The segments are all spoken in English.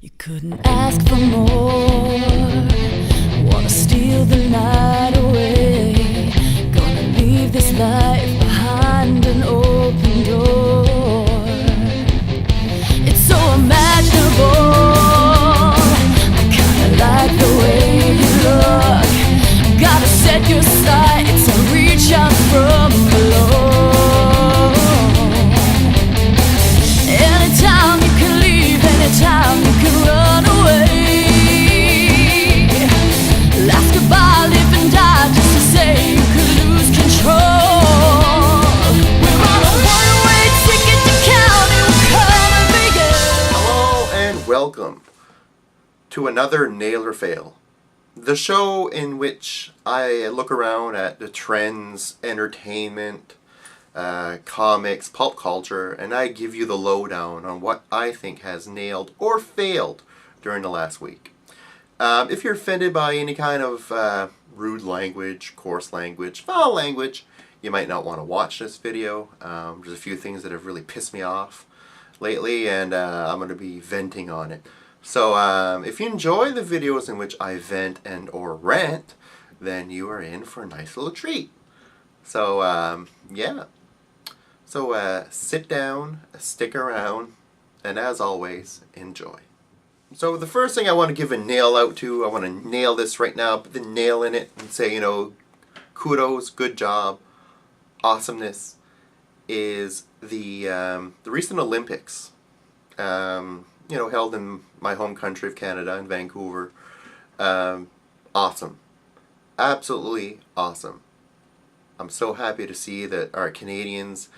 You couldn't ask for more. Wanna steal the night away. Gonna leave this life behind an open door. It's so imaginable. I kinda like the way you look. Gotta set your sights and reach out from below. Anytime you can leave, anytime you can run away. Last goodbye, live and die, just to say you could lose control. We're on a one-way ticket to county, we're coming for you. Hello and welcome to another Nail or Fail, the show in which I look around at the trends, entertainment, comics, pulp culture, and I give you the lowdown on what I think has nailed or failed during the last week. If you're offended by any kind of rude language, coarse language, foul language, you might not want to watch this video. There's a few things that have really pissed me off lately, and I'm going to be venting on it. So if you enjoy the videos in which I vent and or rant, then you are in for a nice little treat. So yeah. So sit down, stick around, and as always, enjoy. So the first thing I want to give a nail out to, I want to nail this right now, put the nail in it and say, you know, kudos, good job, awesomeness, is the recent Olympics, you know, held in my home country of Canada, in Vancouver. Awesome. Absolutely awesome. I'm so happy to see that our Canadians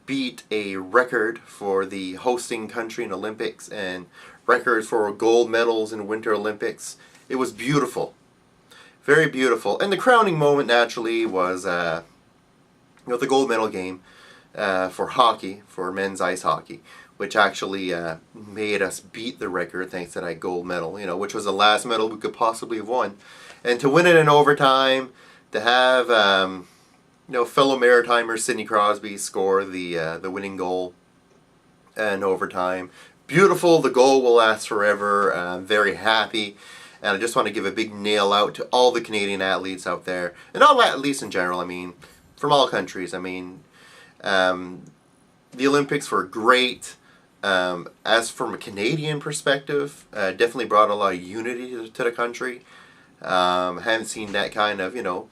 beat a record for the hosting country in Olympics and records for gold medals in Winter Olympics. It was beautiful. Very beautiful. And the crowning moment naturally was you know, the gold medal game for hockey, for men's ice hockey, which actually made us beat the record thanks to that gold medal, you know, which was the last medal we could possibly have won. And to win it in overtime, to have you know, fellow Maritimer Sidney Crosby score the winning goal in overtime. Beautiful. The goal will last forever. I'm very happy. And I just want to give a big nail out to all the Canadian athletes out there. And all athletes in general, I mean, from all countries. I mean, the Olympics were great. As from a Canadian perspective, definitely brought a lot of unity to the country. Haven't seen that kind of, you know,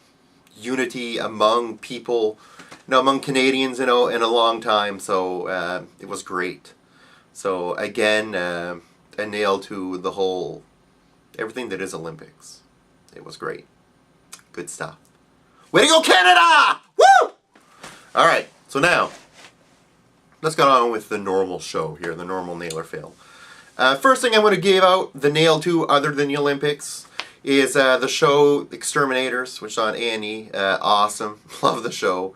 unity among people, you know, among Canadians, you know, in a long time. So it was great. So again, a nail to the whole, everything that is Olympics. It was great. Good stuff. Way to go, Canada! Woo! All right. So now, let's go on with the normal show here, the normal nail or fail. First thing I want to give out the nail to, other than the Olympics, is the show Exterminators, which is on A&E. Awesome. Love the show.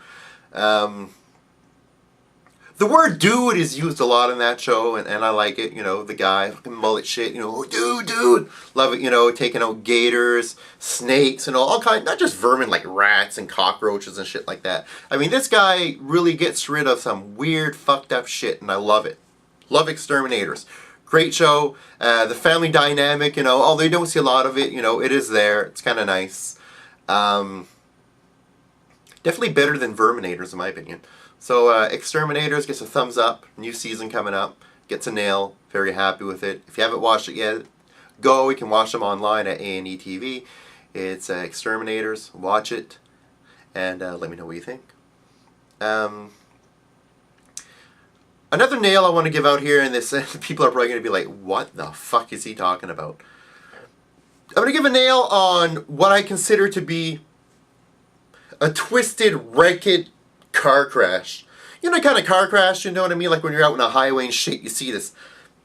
The word dude is used a lot in that show, and I like it. You know, the guy, fucking mullet shit, you know, dude. Love it, you know, taking out gators, snakes, and all kinds, not just vermin like rats and cockroaches and shit like that. I mean, this guy really gets rid of some weird, fucked up shit, and I love it. Love Exterminators. Great show. The family dynamic, you know, although you don't see a lot of it, you know, it is there. It's kind of nice. Definitely better than Verminators, in my opinion. So, Exterminators gets a thumbs up. New season coming up. Gets a nail. Very happy with it. If you haven't watched it yet, go. You can watch them online at A&E TV. It's Exterminators. Watch it. And let me know what you think. Another nail I want to give out here, and this people are probably going to be like, what the fuck is he talking about? I'm going to give a nail on what I consider to be a twisted, wrecked car crash. You know the kind of car crash, you know what I mean? Like when you're out on a highway and shit, you see this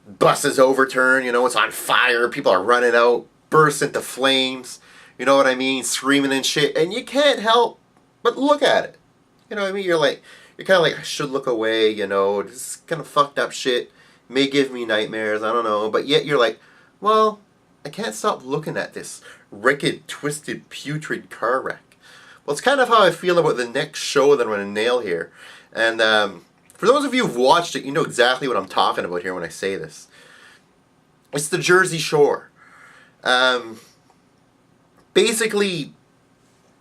bus is overturned, you know, it's on fire, people are running out, burst into flames, you know what I mean? Screaming and shit, and you can't help but look at it. You know what I mean? You're kind of like, I should look away, you know, this kind of fucked up shit may give me nightmares, I don't know, but yet you're like, well, I can't stop looking at this wrecked, twisted, putrid car wreck. Well, it's kind of how I feel about the next show that I'm going to nail here. And for those of you who've watched it, you know exactly what I'm talking about here when I say this. It's the Jersey Shore. Basically,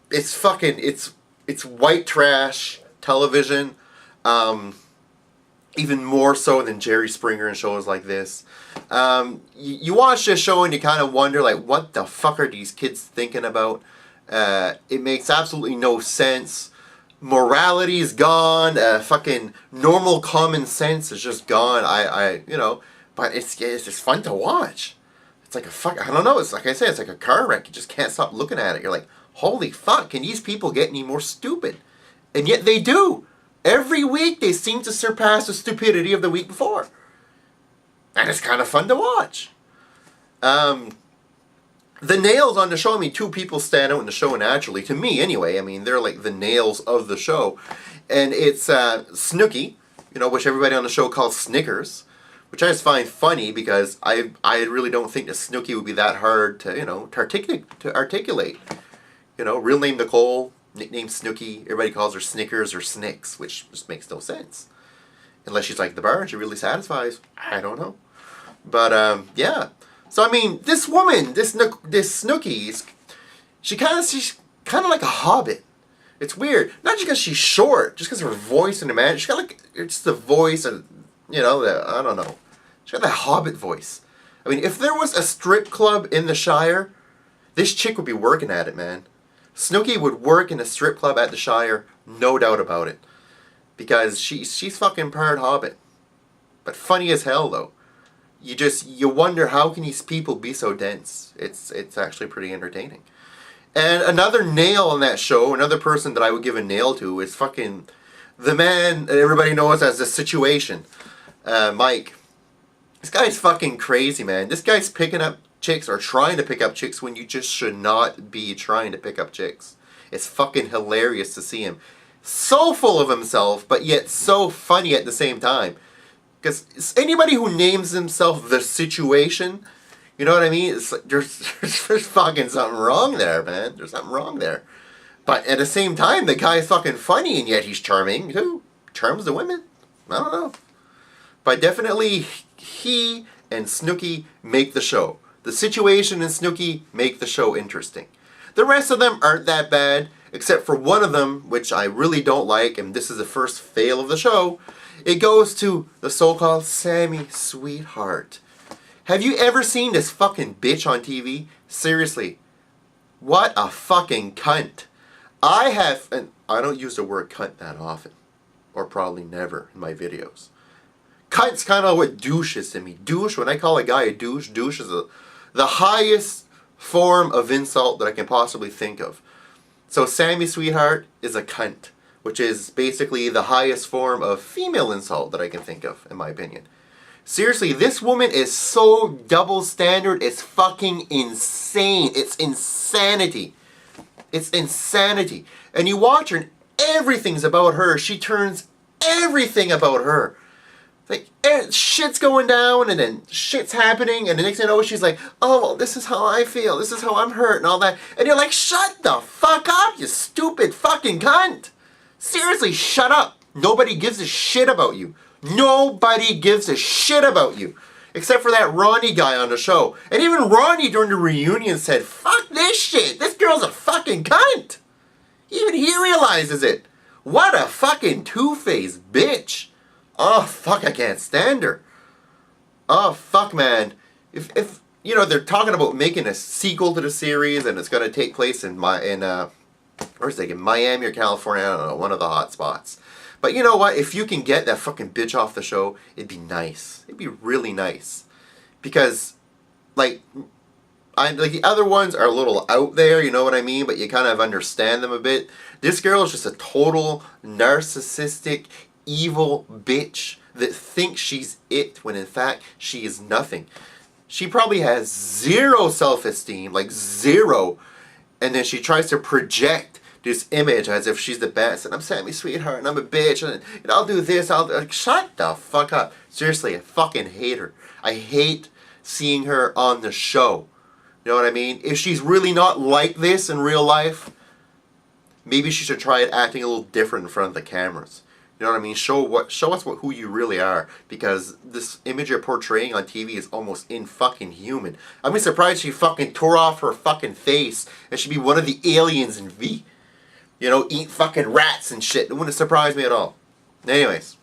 it's white trash television. Even more so than Jerry Springer and shows like this. You watch this show and you kind of wonder, like, what the fuck are these kids thinking about? It makes absolutely no sense. Morality is gone. Fucking normal common sense is just gone. But it's just fun to watch. It's like I don't know. It's like I said, it's like a car wreck. You just can't stop looking at it. You're like, holy fuck, can these people get any more stupid? And yet they do. Every week they seem to surpass the stupidity of the week before. And it's kind of fun to watch. The nails on the show, I mean, two people stand out in the show naturally. To me, anyway. I mean, they're like the nails of the show. And it's Snooki, which everybody on the show calls Snickers. Which I just find funny because I really don't think that Snooki would be that hard to articulate. Real name Nicole, nickname Snooki. Everybody calls her Snickers or Snicks, which just makes no sense. Unless she's like the bar and she really satisfies. I don't know. But yeah. So I mean, this woman, this Snooki, she's kind of like a hobbit. It's weird. Not just because she's short, just because her voice and the man. She's got like just the voice and I don't know. She's got that hobbit voice. I mean, if there was a strip club in the Shire, this chick would be working at it, man. Snooki would work in a strip club at the Shire, no doubt about it. Because she's fucking part hobbit. But funny as hell, though. You wonder, how can these people be so dense? It's actually pretty entertaining. And another nail on that show, another person that I would give a nail to, is fucking the man that everybody knows as The Situation. Mike. This guy's fucking crazy, man. This guy's picking up chicks or trying to pick up chicks when you just should not be trying to pick up chicks. It's fucking hilarious to see him. So full of himself, but yet so funny at the same time. Because anybody who names himself The Situation, you know what I mean? It's like there's fucking something wrong there, man. There's something wrong there. But at the same time, the guy's fucking funny, and yet he's charming too. Charms the women. I don't know. But definitely, he and Snooki make the show. The Situation and Snooki make the show interesting. The rest of them aren't that bad, except for one of them, which I really don't like, and this is the first fail of the show. It goes to the so-called Sammi Sweetheart. Have you ever seen this fucking bitch on TV? Seriously. What a fucking cunt. I have, and I don't use the word cunt that often, or probably never in my videos. Cunt's kind of what douche is to me. Douche, when I call a guy a douche, douche is the highest form of insult that I can possibly think of. So Sammi Sweetheart is a cunt, which is basically the highest form of female insult that I can think of, in my opinion. Seriously, this woman is so double standard, it's fucking insane. It's insanity. It's insanity. And you watch her and everything's about her. She turns everything about her. Like, shit's going down and then shit's happening and the next thing you know, she's like, oh, well, this is how I feel. This is how I'm hurt and all that. And you're like, shut the fuck up, you stupid fucking cunt. Seriously, shut up. Nobody gives a shit about you. Nobody gives a shit about you. Except for that Ronnie guy on the show. And even Ronnie during the reunion said, fuck this shit. This girl's a fucking cunt. Even he realizes it. What a fucking two-faced bitch. Oh, fuck, I can't stand her. Oh, fuck, man. If they're talking about making a sequel to the series and it's going to take place in Miami or California, I don't know, one of the hot spots. But you know what? If you can get that fucking bitch off the show, it'd be nice. It'd be really nice. Because, like the other ones are a little out there, you know what I mean? But you kind of understand them a bit. This girl is just a total narcissistic, evil bitch that thinks she's it when in fact she is nothing. She probably has zero self-esteem, like zero. And then she tries to project this image as if she's the best. And I'm Sammi Sweetheart and I'm a bitch and I'll do this. Shut the fuck up. Seriously, I fucking hate her. I hate seeing her on the show. You know what I mean? If she's really not like this in real life, maybe she should try acting a little different in front of the cameras. You You know what I mean? Show us who you really are, because this image you're portraying on TV is almost in-fucking-human. I'm surprised she fucking tore off her fucking face and she'd be one of the aliens in V. You know, eat fucking rats and shit. It wouldn't surprise me at all. Anyways,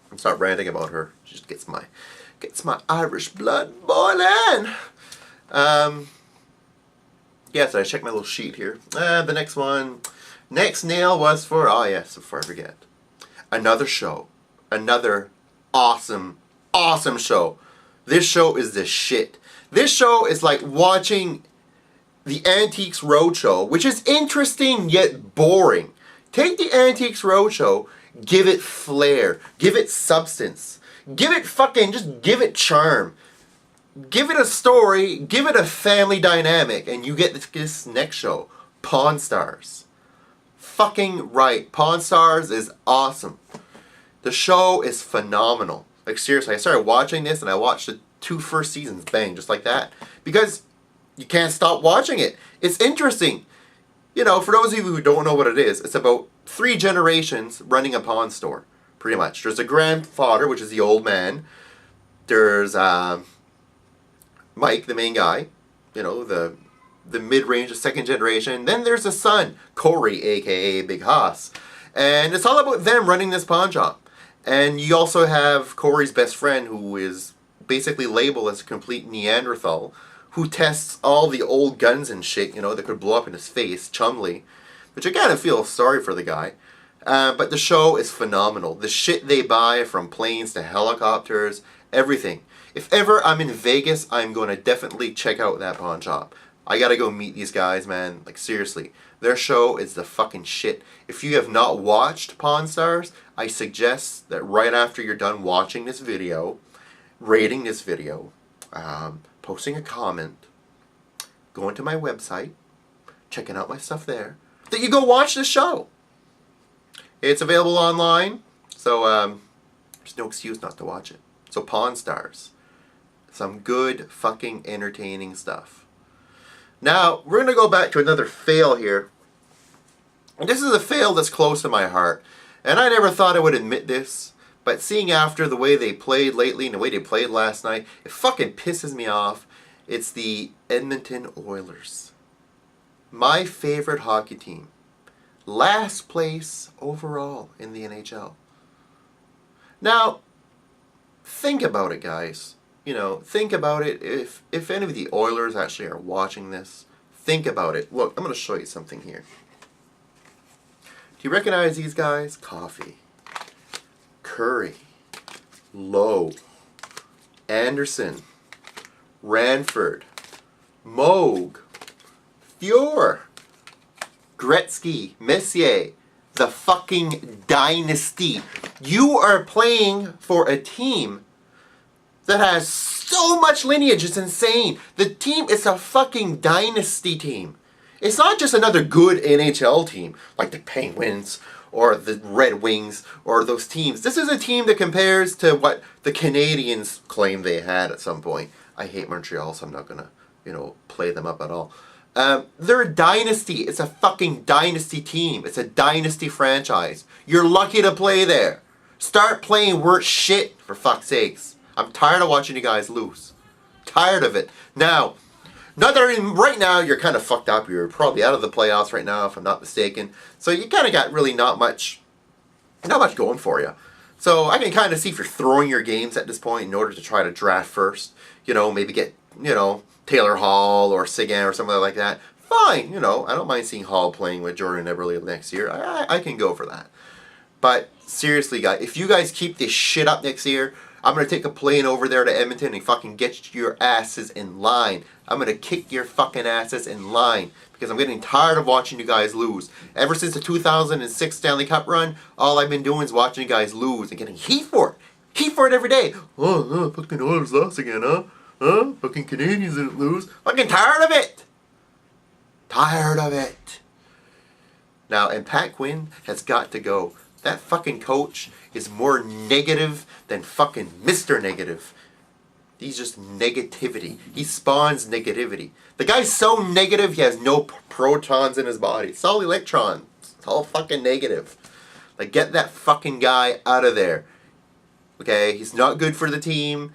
I'm start ranting about her. She just gets my Irish blood boiling. Yes, I checked my little sheet here. The next one. Next nail was for, oh yes, before I forget. Another show. Another awesome, awesome show. This show is the shit. This show is like watching the Antiques Roadshow, which is interesting yet boring. Take the Antiques Roadshow, give it flair, give it substance, give it just give it charm. Give it a story, give it a family dynamic, and you get this next show, Pawn Stars. Fucking right. Pawn Stars is awesome. The show is phenomenal. Like seriously, I started watching this and I watched the 2 first seasons, bang, just like that. Because you can't stop watching it. It's interesting. You know, for those of you who don't know what it is, it's about 3 generations running a pawn store, pretty much. There's a grandfather, which is the old man. There's Mike, the main guy, you know, the mid-range of 2nd generation. Then there's a son, Corey, aka Big Hoss. And it's all about them running this pawn shop. And you also have Corey's best friend, who is basically labeled as a complete Neanderthal, who tests all the old guns and shit, you know, that could blow up in his face, Chumley. Which I kind of feel sorry for the guy. But the show is phenomenal. The shit they buy, from planes to helicopters, everything. If ever I'm in Vegas, I'm going to definitely check out that pawn shop. I gotta go meet these guys, man. Like, seriously. Their show is the fucking shit. If you have not watched Pawn Stars, I suggest that right after you're done watching this video, rating this video, posting a comment, going to my website, checking out my stuff there, that you go watch the show. It's available online, so there's no excuse not to watch it. So Pawn Stars. Some good fucking entertaining stuff. Now, we're going to go back to another fail here. And this is a fail that's close to my heart. And I never thought I would admit this, but seeing after the way they played lately and the way they played last night, it fucking pisses me off. It's the Edmonton Oilers. My favorite hockey team. Last place overall in the NHL. Now, think about it, guys. You know, think about it. If any of the Oilers actually are watching this, think about it. Look, I'm going to show you something here. Do you recognize these guys? Coffee, Curry, Lowe, Anderson, Ranford, Moog, Fior, Gretzky, Messier, the fucking dynasty. You are playing for a team that has so much lineage, it's insane. The team is a fucking dynasty team. It's not just another good NHL team, like the Penguins, or the Red Wings, or those teams. This is a team that compares to what the Canadians claim they had at some point. I hate Montreal, so I'm not gonna, you know, play them up at all. They're a dynasty. It's a fucking dynasty team. It's a dynasty franchise. You're lucky to play there. Start playing worse shit, for fuck's sakes. I'm tired of watching you guys lose. Tired of it. Now, right now you're kind of fucked up. You're probably out of the playoffs right now, if I'm not mistaken. So you kind of got really not much going for you. So I can kind of see if you're throwing your games at this point in order to try to draft first. You know, maybe get, you know, Taylor Hall or Seguin or something like that. Fine, you know, I don't mind seeing Hall playing with Jordan Eberle next year. I can go for that. But seriously, guys, if you guys keep this shit up next year, I'm going to take a plane over there to Edmonton and fucking get your asses in line. I'm going to kick your fucking asses in line. Because I'm getting tired of watching you guys lose. Ever since the 2006 Stanley Cup run, all I've been doing is watching you guys lose and getting heat for it. Heat for it every day. Fucking Oilers lost again, huh? Fucking Canadians didn't lose. Fucking tired of it. Tired of it. Now, and Pat Quinn has got to go. That fucking coach is more negative than fucking Mr. Negative. He's just negativity. He spawns negativity. The guy's so negative he has no protons in his body. It's all electrons. It's all fucking negative. Like, get that fucking guy out of there. Okay, he's not good for the team.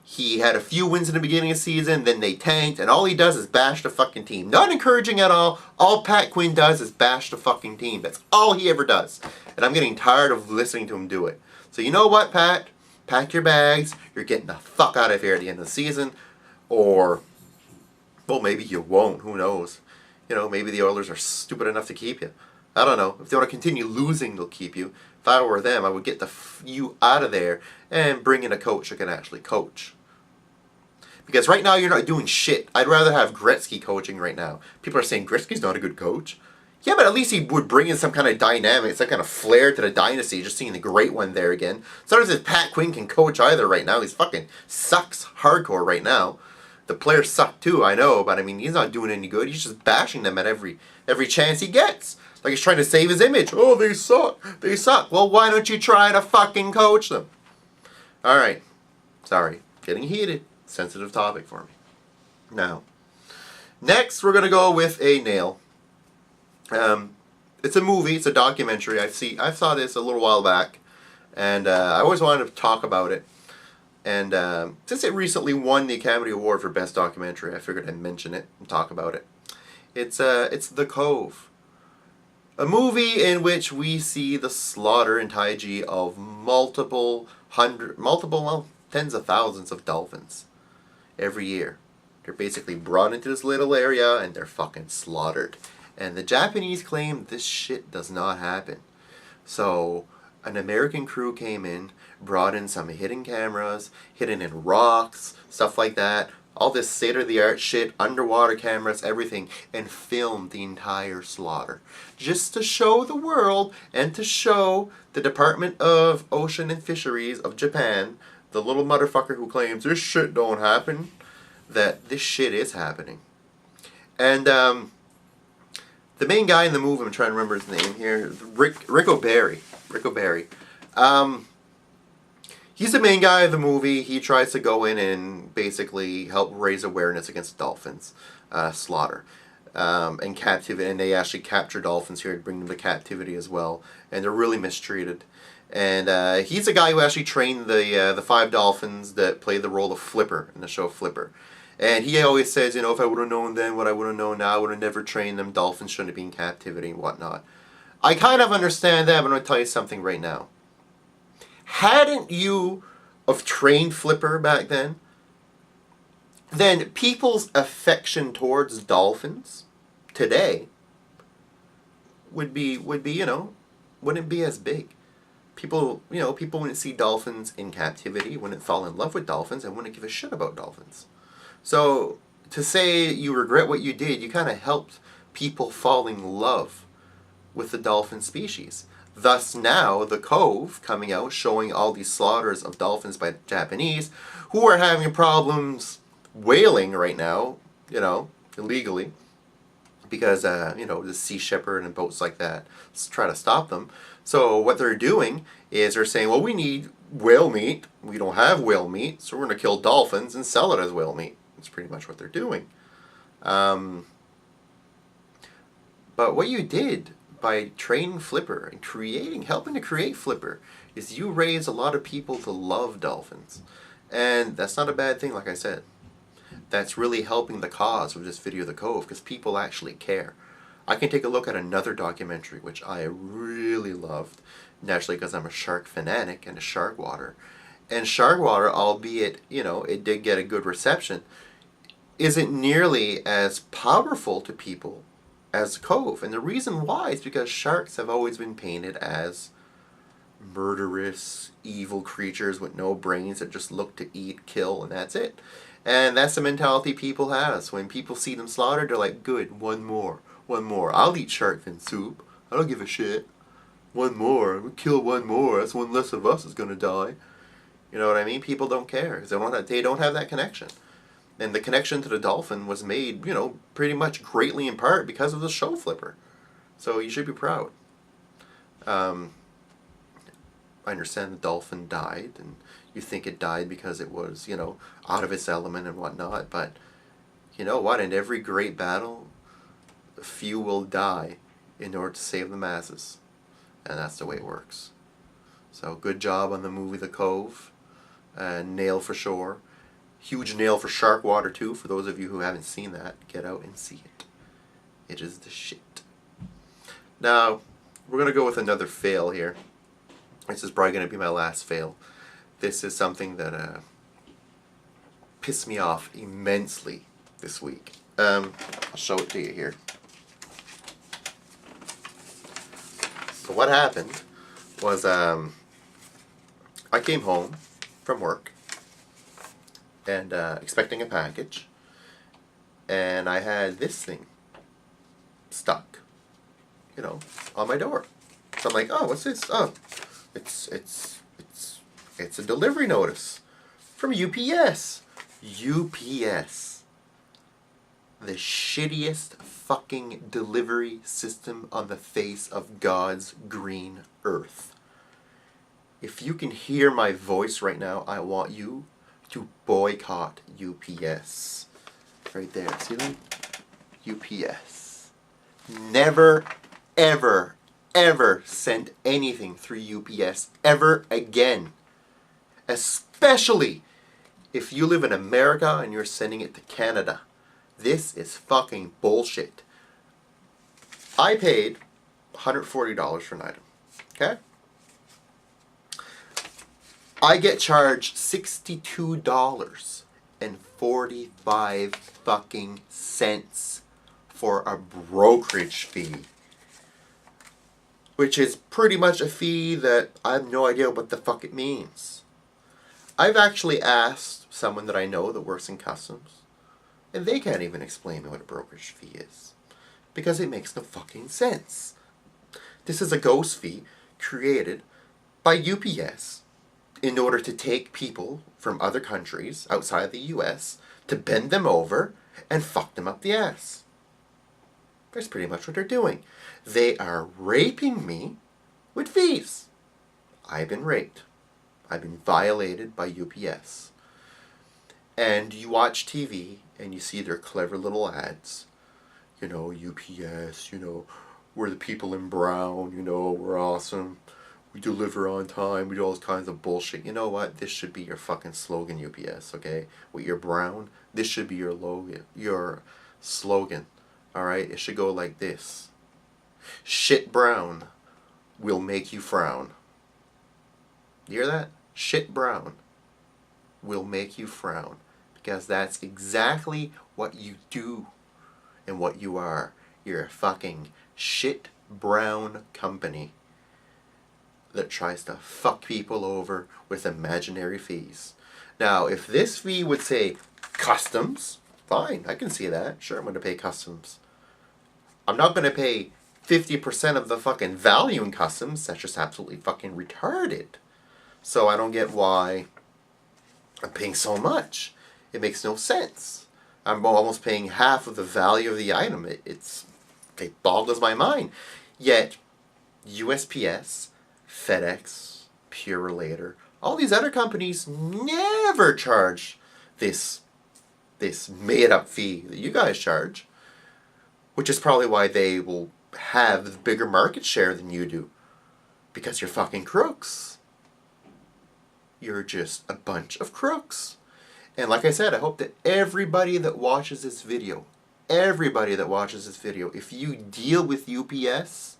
He had a few wins in the beginning of the season, then they tanked, and all he does is bash the fucking team. Not encouraging at all. All Pat Quinn does is bash the fucking team. That's all he ever does. And I'm getting tired of listening to him do it. So you know what, Pat? Pack your bags. You're getting the fuck out of here at the end of the season. Or, well, maybe you won't. Who knows? You know, maybe the Oilers are stupid enough to keep you. I don't know. If they want to continue losing, they'll keep you. If I were them, I would get you out of there and bring in a coach that can actually coach. Because right now you're not doing shit. I'd rather have Gretzky coaching right now. People are saying Gretzky's not a good coach. Yeah, but at least he would bring in some kind of dynamic, some kind of flair to the dynasty. Just seeing the great one there again. Sometimes if Pat Quinn can coach either right now, he's fucking sucks hardcore right now. The players suck too, I know, but I mean he's not doing any good. He's just bashing them at every chance he gets. Like he's trying to save his image. Oh, they suck. They suck. Well, why don't you try to fucking coach them? Alright. Sorry. Getting heated. Sensitive topic for me. Now, next we're going to go with a nail. It's a movie. It's a documentary. I saw this a little while back. And I always wanted to talk about it. And since it recently won the Academy Award for Best Documentary, I figured I'd mention it and talk about it. It's The Cove. A movie in which we see the slaughter and taiji of multiple, tens of thousands of dolphins every year. They're basically brought into this little area and they're fucking slaughtered. And the Japanese claim this shit does not happen. So an American crew came in, brought in some hidden cameras, hidden in rocks, stuff like that. All this state-of-the-art shit, underwater cameras, everything, and filmed the entire slaughter. Just to show the world and to show the Department of Ocean and Fisheries of Japan, the little motherfucker who claims this shit don't happen, that this shit is happening. And the main guy in the movie, I'm trying to remember his name here, Rick O'Barry. He's the main guy of the movie. He tries to go in and basically help raise awareness against dolphins slaughter and captivity. And they actually capture dolphins here and bring them to captivity as well. And they're really mistreated. And he's the guy who actually trained the 5 dolphins that play the role of Flipper in the show Flipper. And he always says, you know, if I would have known then what I would have known now, I would have never trained them. Dolphins shouldn't be in captivity and whatnot. I kind of understand that, but I'm going to tell you something right now. Hadn't you have trained Flipper back then people's affection towards dolphins today would be, you know, wouldn't be as big. People wouldn't see dolphins in captivity, wouldn't fall in love with dolphins, and wouldn't give a shit about dolphins. So, to say you regret what you did, you kind of helped people fall in love with the dolphin species. Thus now, the Cove coming out, showing all these slaughters of dolphins by the Japanese, who are having problems whaling right now, you know, illegally, because, you know, the Sea Shepherd and boats like that try to stop them. So what they're doing is they're saying, well, we need whale meat. We don't have whale meat, so we're going to kill dolphins and sell it as whale meat. That's pretty much what they're doing. But what you did by training Flipper and helping to create Flipper is you raised a lot of people to love dolphins. And that's not a bad thing, like I said. That's really helping the cause with this video of The Cove, because people actually care. I can take a look at another documentary, which I really loved, naturally because I'm a shark fanatic and a shark water. And shark water, albeit, you know, it did get a good reception, isn't nearly as powerful to people as Cove. And the reason why is because sharks have always been painted as murderous, evil creatures with no brains that just look to eat, kill, and that's it. And that's the mentality people have. So when people see them slaughtered, they're like, good, one more. I'll eat shark fin soup. I don't give a shit. One more. We'll kill one more. That's one less of us is going to die. You know what I mean? People don't care. They don't have that connection. And the connection to the dolphin was made, you know, pretty much greatly in part because of the show Flipper. So you should be proud. I understand the dolphin died, and you think it died because it was, you know, out of its element and whatnot, but you know what? In every great battle, a few will die in order to save the masses. and that's the way it works. So good job on the movie The Cove. Nail for sure. Huge nail for Shark Water too. For those of you who haven't seen that, get out and see it. It is the shit. Now, we're going to go with another fail here. This is probably going to be my last fail. This is something that pissed me off immensely this week. I'll show it to you here. So what happened was I came home from work and expecting a package, and I had this thing stuck, you know, on my door. So I'm like, oh, what's this? Oh, it's a delivery notice from UPS. UPS. The shittiest fucking delivery system on the face of God's green earth. If you can hear my voice right now, I want you to boycott UPS. Right there, see them? UPS. Never, ever, ever send anything through UPS ever again. Especially if you live in America and you're sending it to Canada. This is fucking bullshit. I paid $140 for an item. Okay? I get charged $62.45 fucking cents for a brokerage fee. Which is pretty much a fee that I have no idea what the fuck it means. I've actually asked someone that I know that works in customs, and they can't even explain me what a brokerage fee is. Because it makes no fucking sense. This is a ghost fee created by UPS in order to take people from other countries outside the US to bend them over and fuck them up the ass. That's pretty much what they're doing. They are raping me with fees. I've been raped. I've been violated by UPS. And you watch TV and you see their clever little ads. You know, UPS, you know, we're the people in brown, you know, we're awesome. We deliver on time, we do all those kinds of bullshit. You know what? This should be your fucking slogan, UPS, okay? With your brown, this should be your slogan. Alright? It should go like this. Shit brown will make you frown. You hear that? Shit brown will make you frown. Because that's exactly what you do and what you are. You're a fucking shit brown company that tries to fuck people over with imaginary fees. Now, if this fee would say customs, fine, I can see that. Sure, I'm going to pay customs. I'm not going to pay 50% of the fucking value in customs. That's just absolutely fucking retarded. So I don't get why I'm paying so much. It makes no sense. I'm almost paying half of the value of the item. It boggles my mind. Yet, USPS, FedEx, Purelator, all these other companies never charge this made-up fee that you guys charge. Which is probably why they will have the bigger market share than you do. Because you're fucking crooks. You're just a bunch of crooks. And like I said, I hope that everybody that watches this video, if you deal with UPS,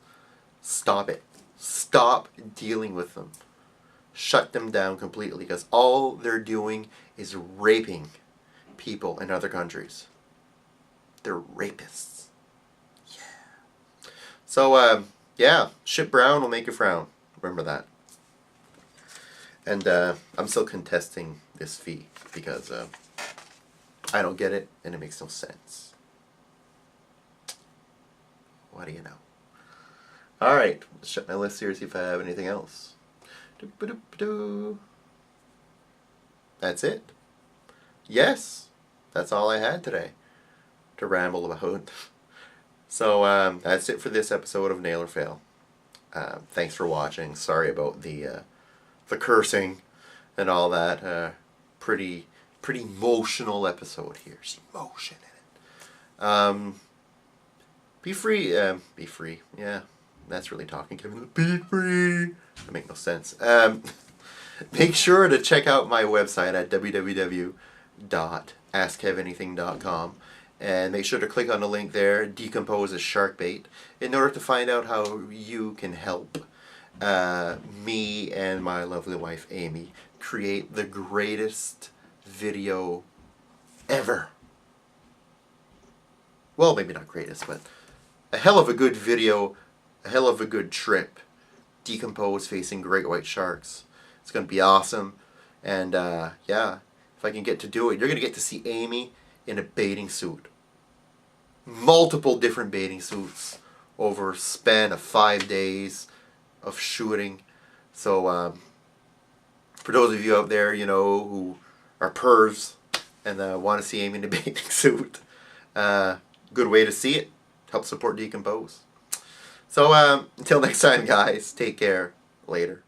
stop it. Stop dealing with them. Shut them down completely, because all they're doing is raping people in other countries. They're rapists. Yeah. So, yeah, shit brown will make you frown. Remember that. And I'm still contesting this fee because I don't get it and it makes no sense. What do you know? Alright, let's check my list here, see if I have anything else. That's it. Yes, that's all I had today to ramble about. So that's it for this episode of Nail or Fail. Thanks for watching. Sorry about the cursing and all that. Pretty emotional episode here. There's emotion in it. Be free. Yeah. That's really talking, Kevin. Be free. That makes no sense. Make sure to check out my website at www.askkevinanything.com. And make sure to click on the link there, Decompose a Shark Bait, in order to find out how you can help me and my lovely wife Amy create the greatest video ever. Well, maybe not greatest, but a hell of a good video, a hell of a good trip. Decompose facing great white sharks. It's going to be awesome. And yeah, if I can get to do it, you're going to get to see Amy in a bathing suit. Multiple different bathing suits over a span of 5 days of shooting. So for those of you out there, you know, who are pervs and want to see Amy in a bathing suit, good way to see it. Help support Decompose. So until next time, guys, take care. Later.